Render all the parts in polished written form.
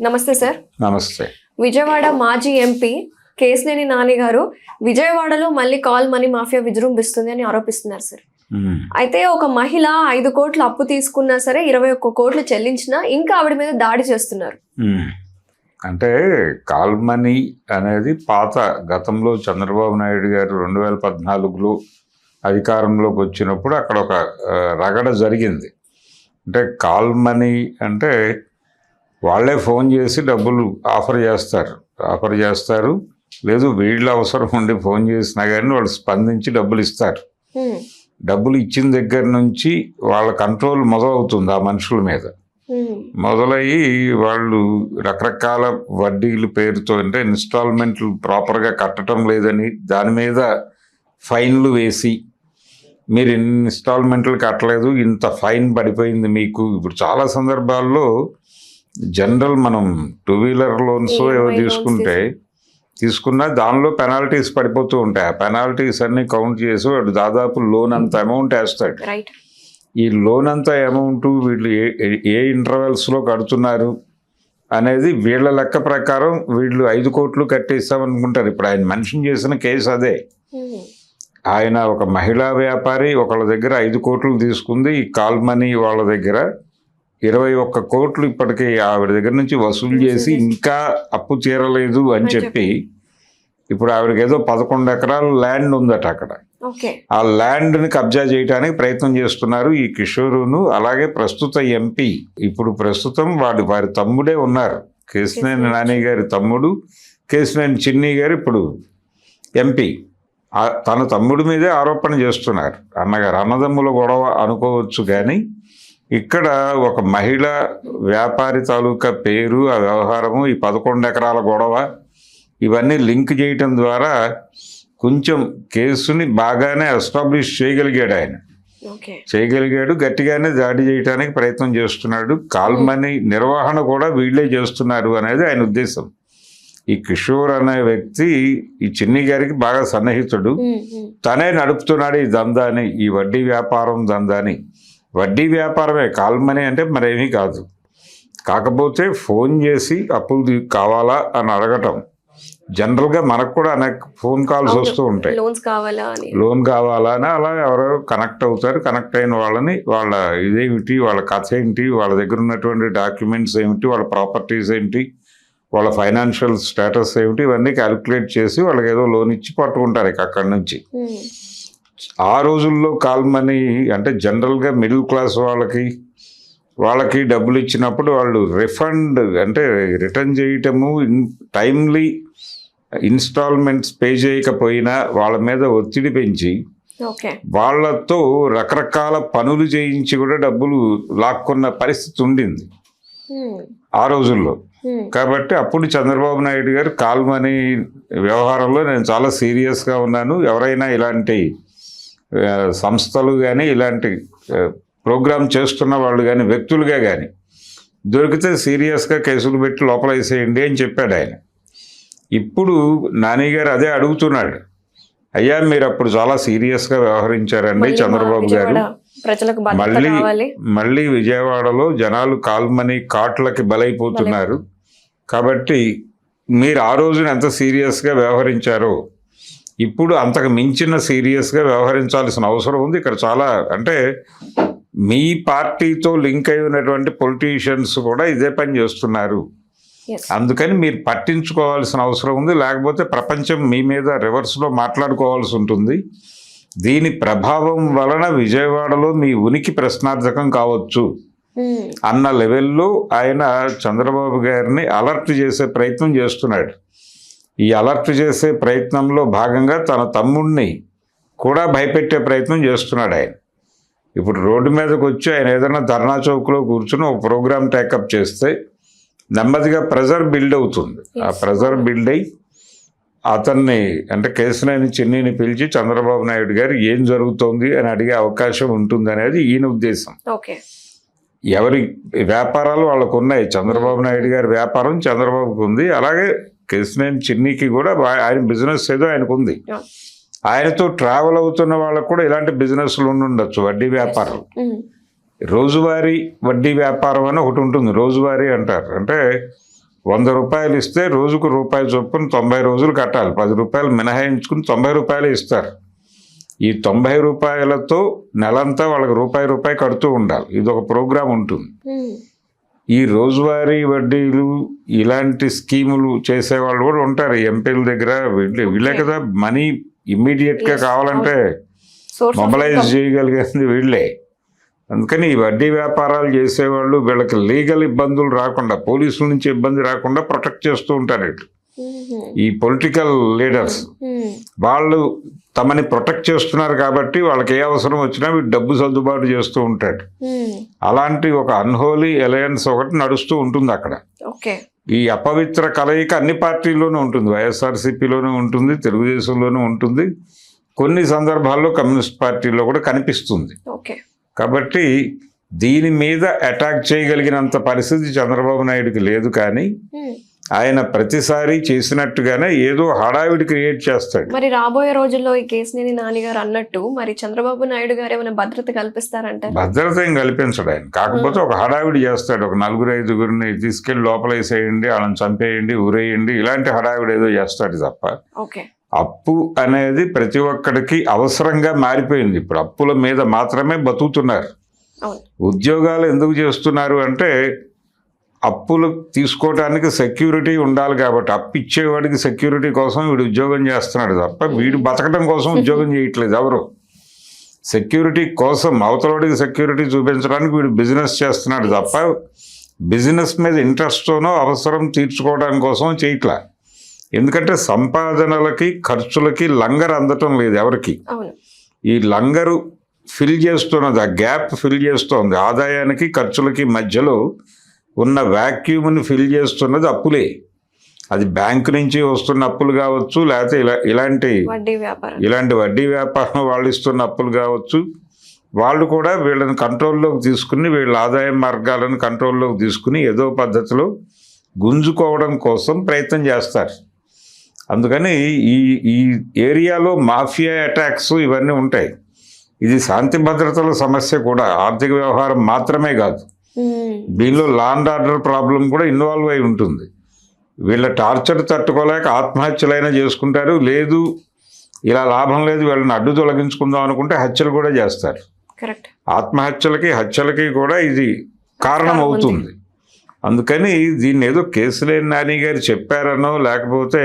నమస్తే సార్. నమస్తే. విజయవాడ మాజీ ఎంపీ కేశినేని నాని గారు విజయవాడలో మళ్ళీ కాల్ మనీ మాఫియా విజృంభిస్తుంది అని ఆరోపిస్తున్నారు సార్. అయితే ఒక మహిళ 5 కోట్లు అప్పు తీసుకున్నా సరే 21 కోట్లు చెల్లించినా ఇంకా ఆవిడ మీద దాడి చేస్తున్నారు. అంటే కాల్ మనీ అనేది పాత గతంలో చంద్రబాబు నాయుడు గారు 2014లో అధికారంలోకి వచ్చినప్పుడు అక్కడ ఒక రగడ జరిగింది. అంటే కాల్ మనీ అంటే వాళ్ళే ఫోన్ చేసి డబ్బులు ఆఫర్ చేస్తారు, లేదు వీళ్ళ అవసరం ఉండి ఫోన్ చేసినా కానీ వాళ్ళు స్పందించి డబ్బులు ఇస్తారు. డబ్బులు ఇచ్చిన దగ్గర నుంచి వాళ్ళ కంట్రోల్ మొదలవుతుంది ఆ మనుషుల మీద. మొదలయ్యి వాళ్ళు రకరకాల వడ్డీల పేరుతో, అంటే ఇన్స్టాల్మెంట్లు ప్రాపర్గా కట్టడం లేదని దాని మీద ఫైన్లు వేసి, మీరు ఇన్ని ఇన్స్టాల్మెంట్లు కట్టలేదు, ఇంత ఫైన్ పడిపోయింది మీకు. ఇప్పుడు చాలా సందర్భాల్లో జనరల్ మనం 2 వీలర్ లోన్స్ ఏవో తీసుకున్నా దానిలో పెనాల్టీస్ పడిపోతూ ఉంటాయి. ఆ పెనాల్టీస్ అన్ని కౌంట్ చేసి వాడు దాదాపు లోన్ అంత అమౌంట్ వేస్తాడు. ఈ లోన్ అంత అమౌంట్ వీళ్ళు ఏ ఇంటర్వెల్స్లో కడుతున్నారు అనేది వీళ్ళ లెక్క ప్రకారం వీళ్ళు 5 కోట్లు కట్టేస్తామనుకుంటారు. ఇప్పుడు ఆయన మెన్షన్ చేసిన కేసు అదే. ఆయన ఒక మహిళా వ్యాపారి ఒకళ్ళ దగ్గర 5 కోట్లు తీసుకుంది. ఈ కాల్ మనీ వాళ్ళ దగ్గర 21 కోట్లు ఇప్పటికీ ఆవిడ దగ్గర నుంచి వసూలు చేసి ఇంకా అప్పు తీరలేదు అని చెప్పి, ఇప్పుడు ఆవిడకి ఏదో 11 ఎకరాల ల్యాండ్ ఉందట అక్కడ. ఆ ల్యాండ్ని కబ్జా చేయడానికి ప్రయత్నం చేస్తున్నారు ఈ కిషోరును. అలాగే ప్రస్తుత ఎంపీ, ఇప్పుడు ప్రస్తుతం వారి తమ్ముడే ఉన్నారు, కేశినేని నాని గారి తమ్ముడు కేశినేని చిన్ని గారు ఇప్పుడు ఎంపీ. తన తమ్ముడి మీదే ఆరోపణ చేస్తున్నారు. అన్నదమ్ముల గొడవ అనుకోవచ్చు, కానీ ఇక్కడ ఒక మహిళ వ్యాపారి తాలూకా పేరు, ఆ వ్యవహారము, ఈ 11 ఎకరాల గొడవ ఇవన్నీ లింక్ చేయటం ద్వారా కొంచెం కేసుని బాగానే ఎస్టాబ్లిష్ చేయగలిగాడు. గట్టిగానే దాడి చేయడానికి ప్రయత్నం చేస్తున్నాడు. కాల్ మనీ నిర్వహణ కూడా వీళ్ళే చేస్తున్నారు అనేది ఆయన ఉద్దేశం. ఈ కిషోర్ అనే వ్యక్తి ఈ చిన్ని గారికి బాగా సన్నిహితుడు. తనే నడుపుతున్నాడు ఈ దందాని, ఈ వడ్డీ వ్యాపారం దందాని. వడ్డీ వ్యాపారమే కాల్ మనీ అంటే మరేమీ కాదు. కాకపోతే ఫోన్ చేసి అప్పులు కావాలా అని అడగటం. జనరల్గా మనకు కూడా అనేక ఫోన్ కాల్స్ వస్తూ ఉంటాయి, లోన్ కావాలా అని. అలా ఎవరో కనెక్ట్ అవుతారు. కనెక్ట్ అయిన వాళ్ళని, వాళ్ళ ఇదేమిటి, వాళ్ళ కథ ఏంటి, వాళ్ళ దగ్గర ఉన్నటువంటి డాక్యుమెంట్స్ ఏమిటి, వాళ్ళ ప్రాపర్టీస్ ఏంటి, వాళ్ళ ఫైనాన్షియల్ స్టేటస్ ఏమిటి, ఇవన్నీ క్యాలిక్యులేట్ చేసి వాళ్ళకి ఏదో లోన్ ఇచ్చి పట్టుకుంటారు ఇక అక్కడి నుంచి. ఆ రోజుల్లో కాల్ మనీ అంటే జనరల్గా మిడిల్ క్లాస్ వాళ్ళకి డబ్బులు ఇచ్చినప్పుడు వాళ్ళు రిఫండ్ అంటే రిటర్న్ చేయటము, టైమ్లీ ఇన్స్టాల్మెంట్స్ పే చేయకపోయినా వాళ్ళ మీద ఒత్తిడి పెంచి వాళ్ళతో రకరకాల పనులు చేయించి కూడా డబ్బులు లాక్కున్న పరిస్థితి ఉండింది ఆ రోజుల్లో. కాబట్టి అప్పుడు చంద్రబాబు నాయుడు గారు కాల్ మనీ వ్యవహారంలో నేను చాలా సీరియస్గా ఉన్నాను, ఎవరైనా ఇలాంటి సంస్థలు కానీ ఇలాంటి ప్రోగ్రామ్ చేస్తున్న వాళ్ళు కానీ వ్యక్తులుగా కానీ దొరికితే సీరియస్గా కేసులు పెట్టి లోపల వేసేయండి అని చెప్పాడు ఆయన. ఇప్పుడు నాని గారు అదే అడుగుతున్నాడు. అయ్యా మీరు అప్పుడు చాలా సీరియస్గా వ్యవహరించారండి చంద్రబాబు గారు, మళ్ళీ విజయవాడలో జనాలు కాల్ మనీ కాట్లకి బలైపోతున్నారు, కాబట్టి మీరు ఆ రోజున ఎంత సీరియస్గా వ్యవహరించారో ఇప్పుడు అంతకు మించిన సీరియస్గా వ్యవహరించాల్సిన అవసరం ఉంది. ఇక్కడ చాలా అంటే మీ పార్టీతో లింక్ అయి ఉన్నటువంటి పొలిటీషియన్స్ కూడా ఇదే పని చేస్తున్నారు, అందుకని మీరు పట్టించుకోవాల్సిన అవసరం ఉంది, లేకపోతే ప్రపంచం మీ మీద రివర్స్లో మాట్లాడుకోవాల్సి ఉంటుంది. దీని ప్రభావం వలన విజయవాడలో మీ ఉనికి ప్రశ్నార్థకం కావచ్చు అన్న లెవెల్లో ఆయన చంద్రబాబు గారిని అలర్ట్ చేసే ప్రయత్నం చేస్తున్నాడు. ఈ అలర్ట్ చేసే ప్రయత్నంలో భాగంగా తన తమ్ముడిని కూడా భయపెట్టే ప్రయత్నం చేస్తున్నాడు ఆయన. ఇప్పుడు రోడ్డు మీదకి వచ్చి ఆయన ఏదైనా ధర్నా చౌక్లో కూర్చుని ఒక ప్రోగ్రామ్ టేకప్ చేస్తే నెమ్మదిగా ప్రెజర్ బిల్డ్ అవుతుంది. ఆ ప్రెజర్ బిల్డ్ అయ్యి అతన్ని అంటే కేశినేని చిన్నిని పిలిచి చంద్రబాబు నాయుడు గారు ఏం జరుగుతోంది అని అడిగే అవకాశం ఉంటుంది అనేది ఈయన ఉద్దేశం. ఎవరి వ్యాపారాలు వాళ్ళకు ఉన్నాయి. చంద్రబాబు నాయుడు గారి వ్యాపారం చంద్రబాబుకు ఉంది, అలాగే కేశినేని చిన్నికి కూడా ఆయన బిజినెస్ ఏదో ఆయనకు ఉంది. ఆయనతో ట్రావెల్ అవుతున్న వాళ్ళకు కూడా ఇలాంటి బిజినెస్లు ఉండొచ్చు, వడ్డీ వ్యాపారం. రోజువారీ వడ్డీ వ్యాపారం అని ఒకటి ఉంటుంది. రోజువారీ అంటారు, అంటే 100 రూపాయలు ఇస్తే రోజుకు రూపాయి చొప్పున 90 రోజులు కట్టాలి. 10 రూపాయలు మినహాయించుకుని 90 రూపాయలు ఇస్తారు. ఈ 90 రూపాయలతో నెలంతా వాళ్ళకి రూపాయి కడుతూ ఉండాలి. ఇది ఒక ప్రోగ్రాం ఉంటుంది. ఈ రోజువారీ వడ్డీలు ఇలాంటి స్కీములు చేసేవాళ్ళు కూడా ఉంటారు ఎంపీల దగ్గర. వీళ్ళే కదా మనీ ఇమ్మీడియట్గా కావాలంటే మొబలైజ్ చేయగలిగేది వీళ్ళే. అందుకని ఈ వడ్డీ వ్యాపారాలు చేసేవాళ్ళు వీళ్ళకి లీగల్ ఇబ్బందులు రాకుండా, పోలీసుల నుంచి ఇబ్బంది రాకుండా ప్రొటెక్ట్ చేస్తూ ఉంటారు. ఈ పొలిటికల్ లీడర్స్ వాళ్ళు తమని ప్రొటెక్ట్ చేస్తున్నారు కాబట్టి వాళ్ళకి ఏ అవసరం వచ్చినా వీడు డబ్బు సర్దుబాటు చేస్తూ ఉంటాడు. అలాంటి ఒక అన్హోలీ అలయన్స్ ఒకటి నడుస్తూ ఉంటుంది అక్కడ. ఈ అపవిత్ర కలయిక అన్ని పార్టీల్లోనూ ఉంటుంది. వైఎస్ఆర్సీపీలోనూ ఉంటుంది, తెలుగుదేశంలోనూ ఉంటుంది, కొన్ని సందర్భాల్లో కమ్యూనిస్ట్ పార్టీలో కూడా కనిపిస్తుంది. కాబట్టి దీని మీద అటాక్ చేయగలిగినంత పరిస్థితి చంద్రబాబు నాయుడుకి లేదు. కానీ ఆయన ప్రతిసారి చేసినట్టుగానే ఏదో హడావిడి క్రియేట్ చేస్తాడు. మరి రాబోయే రోజుల్లో ఈ కేసినేని నాని గారు అన్నట్టు మరి చంద్రబాబు నాయుడు గారు ఏమైనా భద్రత కల్పిస్తారంటే? భద్రత ఏం కల్పించడు ఆయన. కాకపోతే ఒక హడావిడి చేస్తాడు. ఒక 4-5 తీసుకెళ్లి లోపలేసేయండి, వాళ్ళని చంపేయండి, ఊరేయండి, ఇలాంటి హడావిడి ఏదో చేస్తాడు తప్ప. అప్పు అనేది ప్రతి ఒక్కడికి అవసరంగా మారిపోయింది. ఇప్పుడు అప్పుల మీద మాత్రమే బతుకుతున్నారు. ఉద్యోగాలు ఎందుకు చేస్తున్నారు అంటే అప్పులు తీసుకోవడానికి సెక్యూరిటీ ఉండాలి కాబట్టి. అప్పు ఇచ్చేవాడికి సెక్యూరిటీ కోసం వీడు ఉద్యోగం చేస్తున్నాడు తప్ప వీడు బతకడం కోసం ఉద్యోగం చేయట్లేదు ఎవరు. సెక్యూరిటీ కోసం, అవతలవాడికి సెక్యూరిటీ చూపించడానికి వీడు బిజినెస్ చేస్తున్నాడు తప్ప బిజినెస్ మీద ఇంట్రెస్ట్తోనో అవసరం తీర్చుకోవడం కోసం చేయట్లా. ఎందుకంటే సంపాదనలకి ఖర్చులకి లంగర్ అందటం లేదు ఎవరికి. ఈ లంగరు ఫిల్ చేస్తున్నది, ఆ గ్యాప్ ఫిల్ చేస్తోంది. ఆదాయానికి ఖర్చులకి మధ్యలో ఉన్న వ్యాక్యూమ్ని ఫిల్ చేస్తున్నది అప్పులే. అది బ్యాంకు నుంచి వస్తున్న అప్పులు కావచ్చు, లేకపోతే ఇలాంటి వడ్డీ వ్యాపారం వాళ్ళు ఇస్తున్న అప్పులు కావచ్చు. వాళ్ళు కూడా వీళ్ళని కంట్రోల్లోకి తీసుకుని, వీళ్ళ ఆదాయ మార్గాలను కంట్రోల్లోకి తీసుకుని ఏదో పద్ధతిలో గుంజుకోవడం కోసం ప్రయత్నం చేస్తారు. అందుకని ఈ ఏరియాలో మాఫియా అటాక్స్ ఇవన్నీ ఉంటాయి. ఇది శాంతి భద్రతల సమస్య కూడా, ఆర్థిక వ్యవహారం మాత్రమే కాదు. దీనిలో లా అండ్ ఆర్డర్ ప్రాబ్లం కూడా ఇన్వాల్వ్ అయి ఉంటుంది. వీళ్ళ టార్చర్ తట్టుకోలేక ఆత్మహత్యలైనా చేసుకుంటారు. లేదు ఇలా లాభం లేదు వీళ్ళని అడ్డు తొలగించుకుందాం అనుకుంటే హత్యలు కూడా చేస్తారు. ఆత్మహత్యలకి హత్యలకి కూడా ఇది కారణం అవుతుంది. అందుకని దీన్ని ఏదో కేసినేని నాని గారు చెప్పారనో లేకపోతే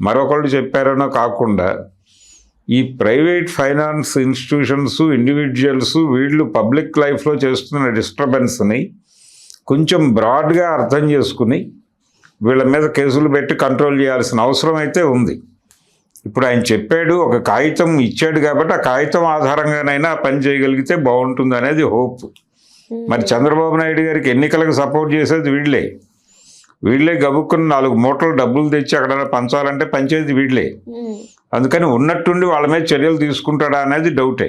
మరొకళ్ళు చెప్పారనో కాకుండా ఈ ప్రైవేట్ ఫైనాన్స్ ఇన్స్టిట్యూషన్స్, ఇండివిజువల్స్ వీళ్ళు పబ్లిక్ లైఫ్లో చేస్తున్న డిస్టర్బెన్స్ని కొంచెం బ్రాడ్గా అర్థం చేసుకుని వీళ్ళ మీద కేసులు పెట్టి కంట్రోల్ చేయాల్సిన అవసరం అయితే ఉంది. ఇప్పుడు ఆయన చెప్పాడు, ఒక కాగితం ఇచ్చాడు కాబట్టి ఆ కాగితం ఆధారంగానైనా పని చేయగలిగితే బాగుంటుంది అనేది హోప్. మరి చంద్రబాబు నాయుడు గారికి ఎన్నికలకు సపోర్ట్ చేసేది వీళ్ళే గబుక్కుని 4 మూటలు డబ్బులు తెచ్చి అక్కడ పంచాలంటే పంచేది వీళ్ళే. అందుకని ఉన్నట్టుండి వాళ్ళ మీద చర్యలు తీసుకుంటాడా అనేది డౌటే.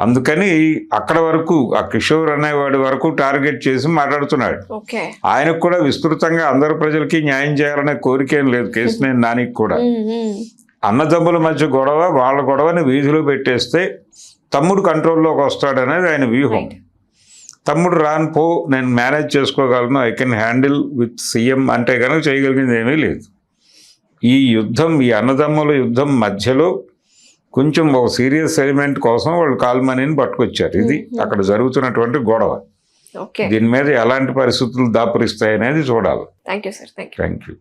అందుకని అక్కడ వరకు ఆ కిషోర్ అనేవాడి వరకు టార్గెట్ చేసి మాట్లాడుతున్నాడు. ఆయనకు కూడా విస్తృతంగా అందరు ప్రజలకి న్యాయం చేయాలనే కోరిక ఏం లేదు కేసినేని నానికి కూడా. అన్నదమ్ముల మధ్య గొడవ, వాళ్ళ గొడవని వీధిలో పెట్టేస్తే తమ్ముడు కంట్రోల్లోకి వస్తాడనేది ఆయన వ్యూహం. తమ్ముడు రాను పో, నేను మేనేజ్ చేసుకోగలను, I can handle with CM అంటే కనుక చేయగలిగింది ఏమీ లేదు. ఈ యుద్ధం, ఈ అన్నదమ్ముల యుద్ధం మధ్యలో కొంచెం ఒక సీరియస్ ఎలిమెంట్ కోసం వాళ్ళు కాల్మనీని పట్టుకొచ్చారు. ఇది అక్కడ జరుగుతున్నటువంటి గొడవ. దీని మీద ఎలాంటి పరిస్థితులు దాపురిస్తాయనేది చూడాలి. Thank you.